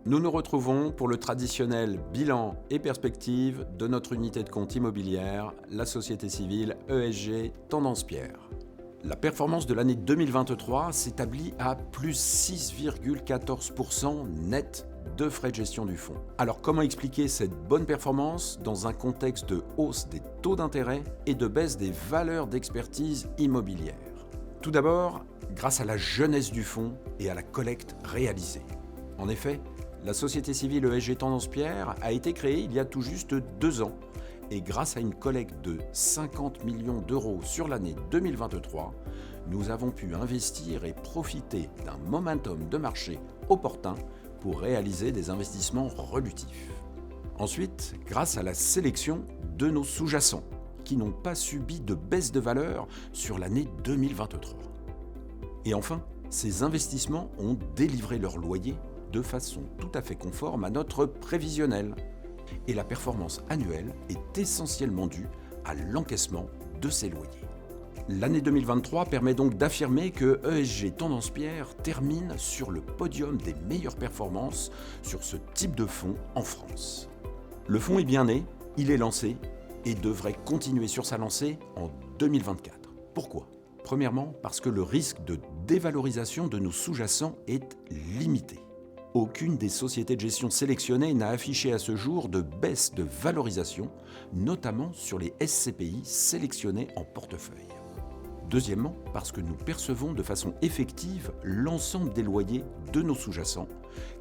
Nous nous retrouvons pour le traditionnel bilan et perspective de notre unité de compte immobilière, la société civile ESG Tendance Pierre. La performance de l'année 2023 s'établit à plus 6,14% net de frais de gestion du fonds. Alors comment expliquer cette bonne performance dans un contexte de hausse des taux d'intérêt et de baisse des valeurs d'expertise immobilière? Tout d'abord, grâce à la jeunesse du fonds et à la collecte réalisée. En effet, la société civile ESG Tendance Pierre a été créée il y a tout juste 2 ans et grâce à une collecte de 50 millions d'euros sur l'année 2023, nous avons pu investir et profiter d'un momentum de marché opportun pour réaliser des investissements relutifs. Ensuite, grâce à la sélection de nos sous-jacents qui n'ont pas subi de baisse de valeur sur l'année 2023. Et enfin, ces investissements ont délivré leur loyer de façon tout à fait conforme à notre prévisionnel. Et la performance annuelle est essentiellement due à l'encaissement de ces loyers. L'année 2023 permet donc d'affirmer que ESG Tendance Pierre termine sur le podium des meilleures performances sur ce type de fonds en France. Le fonds est bien né, il est lancé et devrait continuer sur sa lancée en 2024. Pourquoi ? Premièrement, parce que le risque de dévalorisation de nos sous-jacents est limité. Aucune des sociétés de gestion sélectionnées n'a affiché à ce jour de baisse de valorisation, notamment sur les SCPI sélectionnés en portefeuille. Deuxièmement, parce que nous percevons de façon effective l'ensemble des loyers de nos sous-jacents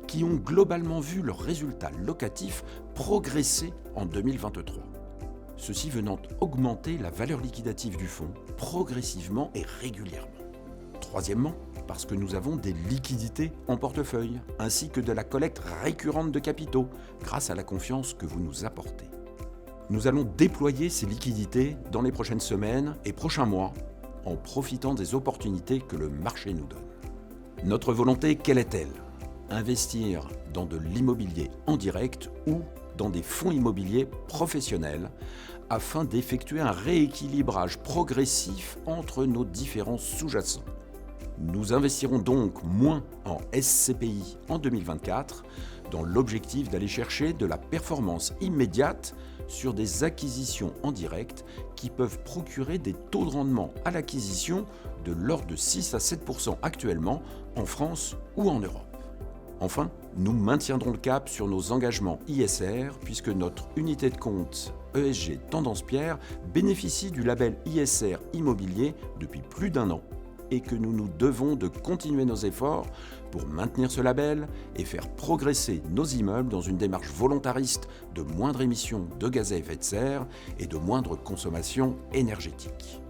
qui ont globalement vu leurs résultats locatifs progresser en 2023. Ceci venant augmenter la valeur liquidative du fonds progressivement et régulièrement. Troisièmement, parce que nous avons des liquidités en portefeuille, ainsi que de la collecte récurrente de capitaux, grâce à la confiance que vous nous apportez. Nous allons déployer ces liquidités dans les prochaines semaines et prochains mois, en profitant des opportunités que le marché nous donne. Notre volonté, quelle est-elle ? Investir dans de l'immobilier en direct ou dans des fonds immobiliers professionnels, afin d'effectuer un rééquilibrage progressif entre nos différents sous-jacents. Nous investirons donc moins en SCPI en 2024 dans l'objectif d'aller chercher de la performance immédiate sur des acquisitions en direct qui peuvent procurer des taux de rendement à l'acquisition de l'ordre de 6 à 7% actuellement en France ou en Europe. Enfin, nous maintiendrons le cap sur nos engagements ISR puisque notre unité de compte ESG Tendance Pierre bénéficie du label ISR immobilier depuis plus d'1 an et que nous nous devons de continuer nos efforts pour maintenir ce label et faire progresser nos immeubles dans une démarche volontariste de moindre émission de gaz à effet de serre et de moindre consommation énergétique.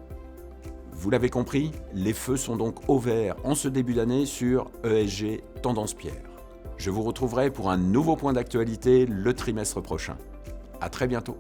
Vous l'avez compris, les feux sont donc au vert en ce début d'année sur ESG Tendance Pierre. Je vous retrouverai pour un nouveau point d'actualité le trimestre prochain. À très bientôt.